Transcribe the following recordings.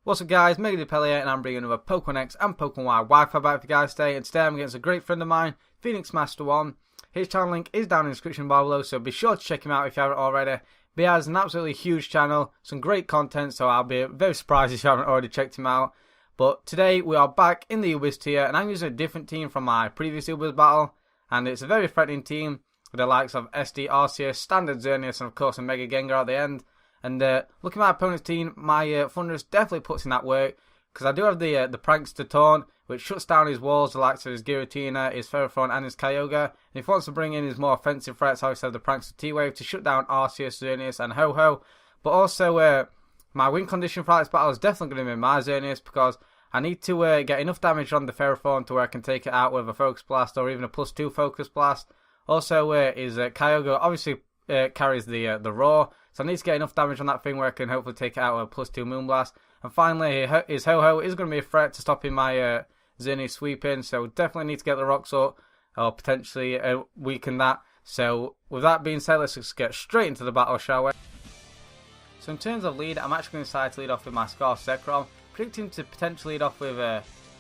What's up guys, MegaDPAL here, and I'm bringing another Pokemon X and Pokemon Y Wi-Fi back for you guys today. And today I'm against a great friend of mine, PheonixMaster1. His channel link is down in the description bar below, so be sure to check him out if you haven't already. But he has an absolutely huge channel, some great content, so I'll be very surprised if you haven't already checked him out. But today we are back in the Ubis tier, and I'm using a different team from my previous Ubis battle. And it's a very threatening team with the likes of SD, Arceus, Standard Xerneas, and of course a Mega Gengar at the end. And looking at my opponent's team, my Thunderous definitely puts in that work, because I do have the Prankster Taunt, which shuts down his walls, the likes of his Giratina, his Ferrothorn, and his Kyogre. And if he wants to bring in his more offensive threats, I obviously have the Prankster T-Wave to shut down Arceus, Xerneas, and Ho-Ho. But also, my win condition for this battle is definitely going to be my Xerneas, because I need to get enough damage on the Ferrothorn to where I can take it out with a Focus Blast or even a +2 Focus Blast. Also, his Kyogre obviously carries the Roar, so I need to get enough damage on that thing where I can hopefully take it out with a +2 Moonblast. And finally, his Ho-Ho is going to be a threat to stopping my Xerneas sweeping, so definitely need to get the Rocks up, or potentially weaken that. So with that being said, let's just get straight into the battle, shall we? So in terms of lead, I'm actually going to decide to lead off with my Scarf Zekrom, predicting to potentially lead off with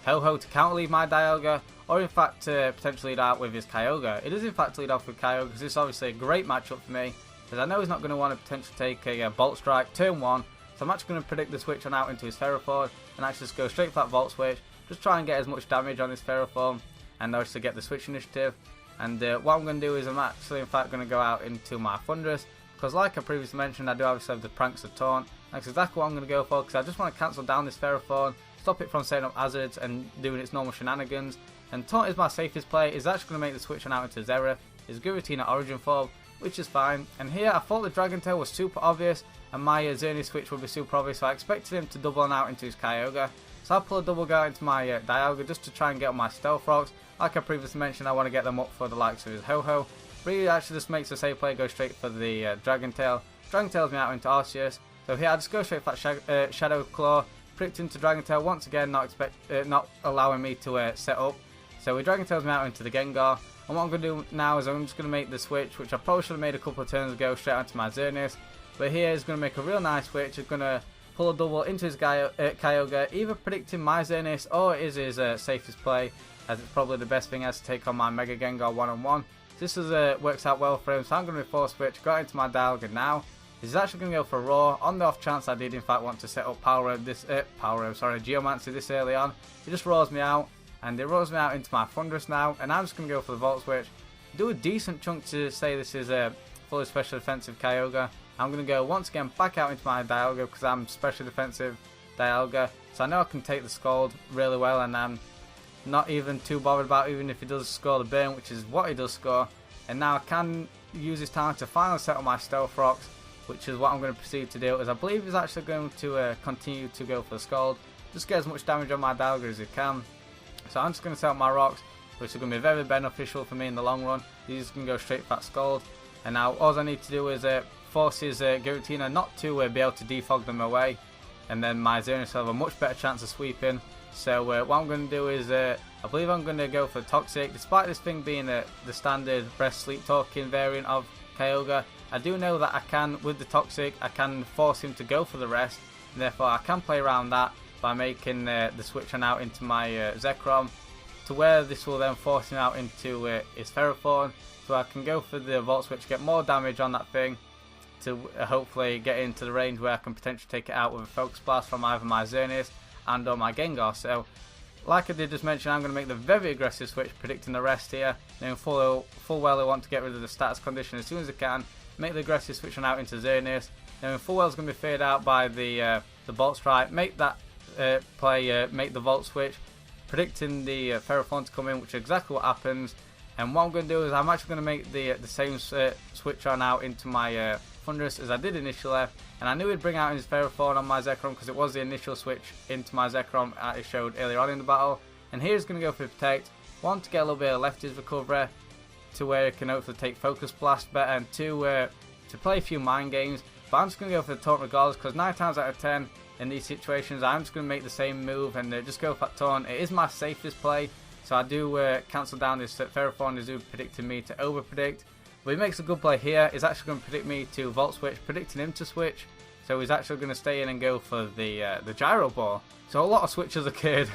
Ho-Ho to counter lead my Dialga, or in fact potentially lead out with his Kyogre. It is in fact lead off with Kyogre, because this is obviously a great matchup for me, because I know he's not going to want to potentially take a Volt Strike turn 1, so I'm actually going to predict the switch on out into his Ferrothorn, and actually just go straight for that Volt Switch, just try and get as much damage on his Ferrothorn, and obviously get the Switch initiative. And what I'm going to do is I'm actually in fact going to go out into my Thunderous, because like I previously mentioned, I do obviously have the Prankster Taunt. That's exactly what I'm going to go for, because I just want to cancel down this Ferrothorn, stop it from setting up hazards and doing its normal shenanigans. And Taunt is my safest play. It's actually going to make the switch on out into Xerneas, his Giratina Origin Form, which is fine. And here I thought the Dragon Tail was super obvious, and my Xerneas switch would be super obvious, so I expected him to double on out into his Kyogre. So I pull a double guard into my Dialga just to try and get on my Stealth Rocks. Like I previously mentioned, I want to get them up for the likes of his Ho-Ho. But he actually just makes the safe play, go straight for the Dragon Tail. Dragon Tails me out into Arceus. So here I just go straight for that Shadow Claw, predicting to Dragon Tail once again, not allowing me to set up. So he Dragon Tails me out into the Gengar. And what I'm going to do now is I'm just going to make the switch, which I probably should have made a couple of turns ago, straight onto my Xerneas. But here he's going to make a real nice switch. He's going to pull a double into his Kyogre, either predicting my Xerneas or is his safest play, as it's probably the best thing as to take on my Mega Gengar one-on-one. This works out well for him, so I'm going to force switch, got into my Dialga now. He's actually going to go for Roar, on the off chance I did in fact want to set up Geomancy this early on. He just roars me out, and it roars me out into my Thunderous now, and I'm just going to go for the Volt Switch. Do a decent chunk to say this is a fully special defensive Kyogre. I'm going to go once again back out into my Dialga, because I'm special defensive Dialga, so I know I can take the Scald really well, and I'm not even too bothered about even if he does score the burn, which is what he does score. And now I can use his talent to finally settle my Stealth Rocks, which is what I'm going to proceed to do, as I believe he's actually going to continue to go for the Scald. Just get as much damage on my Dialga as he can. So I'm just going to set up my Rocks, which is going to be very beneficial for me in the long run. He's just going to go straight for that Scald. And now all I need to do is force his Giratina not to be able to defog them away. And then my Xerneas will have a much better chance of sweeping. So what I'm going to do is, I believe I'm going to go for Toxic. Despite this thing being the standard Breast Sleep Talking variant of Kyogre, I do know that I can, with the Toxic, I can force him to go for the rest. And therefore I can play around that by making the switch on out into my Zekrom, to where this will then force him out into his Ferrothorn. So I can go for the Volt Switch, get more damage on that thing, to hopefully get into the range where I can potentially take it out with a Focus Blast from either my Xerneas and or my Gengar. So like I did just mention, I'm going to make the very aggressive switch, predicting the rest here, knowing full well I want to get rid of the status condition as soon as I can, make the aggressive switch on out into Xerneas, knowing full well it's going to be faded out by the Volt Strike, make that make the Volt Switch, predicting the Ferrothorn to come in, which is exactly what happens. And what I'm going to do is I'm actually going to make the same switch on out into my Thunderous as I did initially, and I knew he'd bring out his Ferrothorn on my Zekrom, because it was the initial switch into my Zekrom it showed earlier on in the battle. And here he's going to go for Protect, one, to get a little bit of left his recovery, to where he can hopefully take Focus Blast better, and two, to play a few mind games. But I'm just going to go for the Taunt regardless, because 9 times out of 10 in these situations I'm just going to make the same move and just go for that Taunt. It is my safest play, so I do cancel down this Ferrothorn as he's predicting me to over predict. But he makes a good play here. He's actually going to predict me to Volt Switch, predicting him to switch. So he's actually going to stay in and go for the gyro ball. So a lot of switches occurred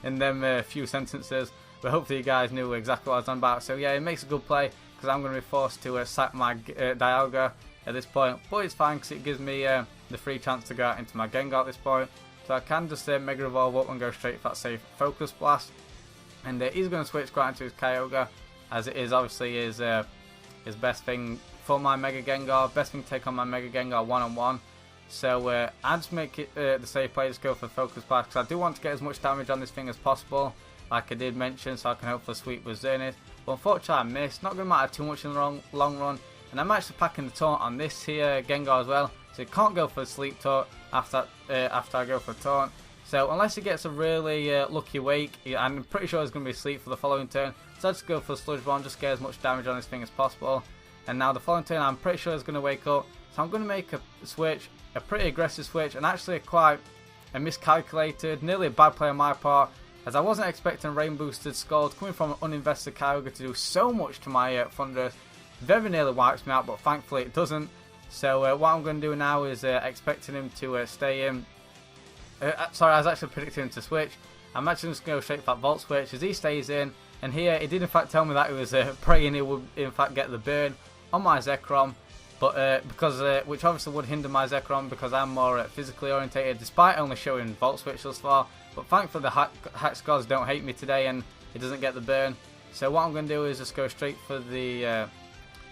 in them few sentences, but hopefully you guys knew exactly what I was on about. So yeah, it makes a good play because I'm going to be forced to sack my Dialga at this point, but it's fine because it gives me the free chance to go out into my Gengar at this point. So I can just Mega Evolve up and go straight for that safe Focus Blast. And he's going to switch right into his Kyogre, as it is obviously his best thing for my Mega Gengar, best thing to take on my Mega Gengar one-on-one. So I just make it the safe play, just go for Focus Blast, because I do want to get as much damage on this thing as possible, like I did mention, so I can hopefully sweep with Xerneas. But unfortunately I missed, not going to matter too much in the long run. And I'm actually packing the taunt on this here Gengar as well, so it can't go for a sleep taunt after I go for a taunt. So unless he gets a really lucky wake, I'm pretty sure he's going to be asleep for the following turn. So I just go for the Sludge Bomb, just get as much damage on this thing as possible. And now the following turn I'm pretty sure he's going to wake up. So I'm going to make a switch, a pretty aggressive switch, and actually quite a miscalculated, nearly a bad play on my part, as I wasn't expecting Rain Boosted Scald coming from an uninvested Kyogre to do so much to my Thundurus. Very nearly wipes me out, but thankfully it doesn't. So what I'm going to do now is expecting him to stay in. Sorry, I was actually predicting him to switch. I'm actually just going to go straight for that Volt Switch as he stays in. And here, he did in fact tell me that he was praying he would in fact get the burn on my Zekrom. But which obviously would hinder my Zekrom because I'm more physically orientated, despite only showing Volt Switch thus far. But thankfully the Hax Gods don't hate me today and he doesn't get the burn. So what I'm going to do is just go straight for the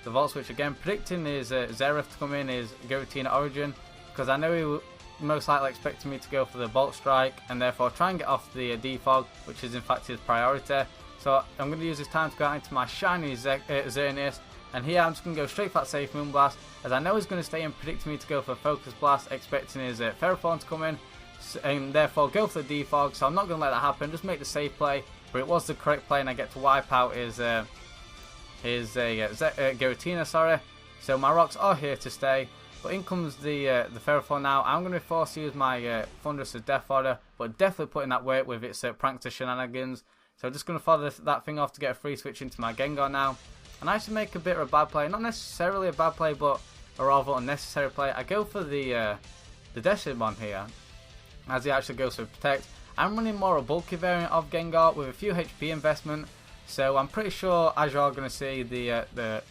Volt Switch again, predicting his Xerneas to come in, his Giratina Origin, because I know he will most likely expecting me to go for the Bolt Strike and therefore try and get off the Defog, which is in fact his priority. So I'm going to use this time to go out into my shiny Xerneas, and here I'm just going to go straight for that safe Moonblast, as I know he's going to stay in, predicting me to go for Focus Blast, expecting his Ferrothorn to come in, and therefore go for the Defog. So I'm not going to let that happen, just make the safe play, but it was the correct play and I get to wipe out his Giratina, sorry. So my rocks are here to stay, but in comes the Ferrothorn now. I'm going to be forced to use my Thundurus' Death Order, but definitely putting that weight with its prankster shenanigans. So just going to follow that thing off to get a free switch into my Gengar now. And I actually make a bit of a bad play, not necessarily a bad play, but a rather unnecessary play. I go for the Decimon here, as he actually goes for Protect. I'm running more a bulky variant of Gengar with a few HP investment. So I'm pretty sure, as you're going to see, the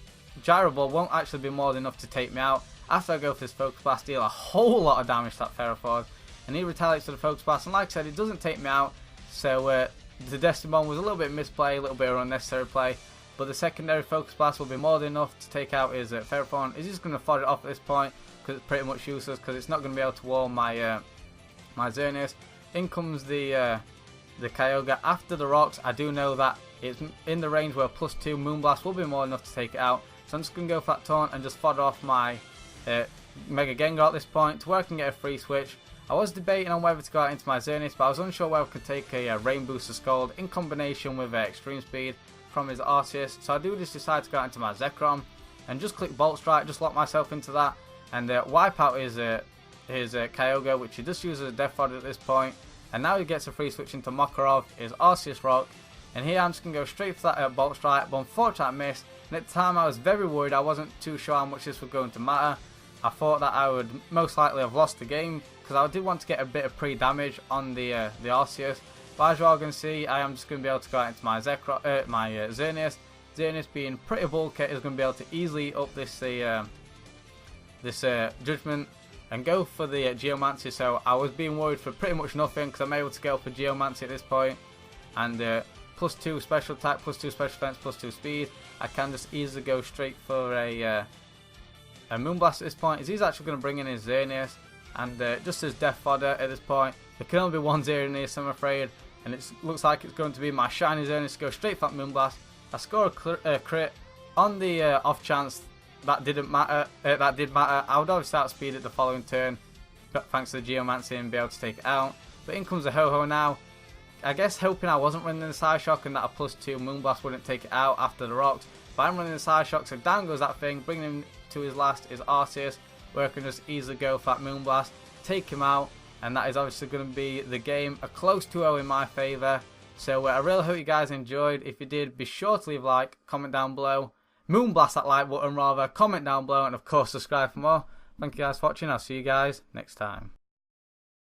Gyro Ball won't actually be more than enough to take me out. After I go for this Focus Blast, deal a whole lot of damage to that Ferrothorn, and he retaliates to the Focus Blast, and like I said, it doesn't take me out. So the Decimon was a little bit misplay, a little bit of unnecessary play, but the secondary Focus Blast will be more than enough to take out his Ferrothorn. He's just going to fod it off at this point, because it's pretty much useless, because it's not going to be able to wall my my Xerneas. In comes the Kyogre. After the rocks, I do know that it's in the range where +2 Moonblast will be more than enough to take it out. So I'm just going to go for that taunt and just fodder off my Mega Gengar at this point to where I can get a free switch. I was debating on whether to go out into my Xerneas, but I was unsure whether I could take a Rain Booster Scald in combination with Extreme Speed from his Arceus. So I do just decide to go out into my Zekrom and just click Bolt Strike, just lock myself into that and wipe out his Kyogre, which he just uses a Death Fodder at this point. And now he gets a free switch into Makarov, his Arceus Rock. And here I'm just going to go straight for that Bolt Strike, but unfortunately I missed. And at the time I was very worried, I wasn't too sure how much this was going to matter. I thought that I would most likely have lost the game, because I did want to get a bit of pre-damage on the Arceus. But as you are going to see, I am just going to be able to go out into my Xerneas. Xerneas being pretty bulky is going to be able to easily up this Judgment and go for the Geomancy. So I was being worried for pretty much nothing, because I'm able to go for Geomancy at this point. And +2 special attack, +2 special defense, +2 speed. I can just easily go straight for a Moonblast at this point, as he's actually going to bring in his Xerneas. And just his Death Fodder at this point. There can only be one Xerneas, I'm afraid. And it looks like it's going to be my shiny Xerneas to go straight for that Moonblast. I score a crit on the off chance that didn't matter. That did matter. I would obviously outspeed it the following turn, but thanks to the Geomancy and be able to take it out. But in comes the Ho-Ho now. I guess hoping I wasn't running the Side Shock and that a +2 Moonblast wouldn't take it out after the rocks. But I'm running the Side Shock, so down goes that thing, bringing him to his last is Arceus, where I can just easily go for that Moonblast, take him out, and that is obviously going to be the game. A close 2-0 in my favour. So I really hope you guys enjoyed. If you did, be sure to leave a like, comment down below. Moonblast that like button rather, comment down below, and of course subscribe for more. Thank you guys for watching. I'll see you guys next time.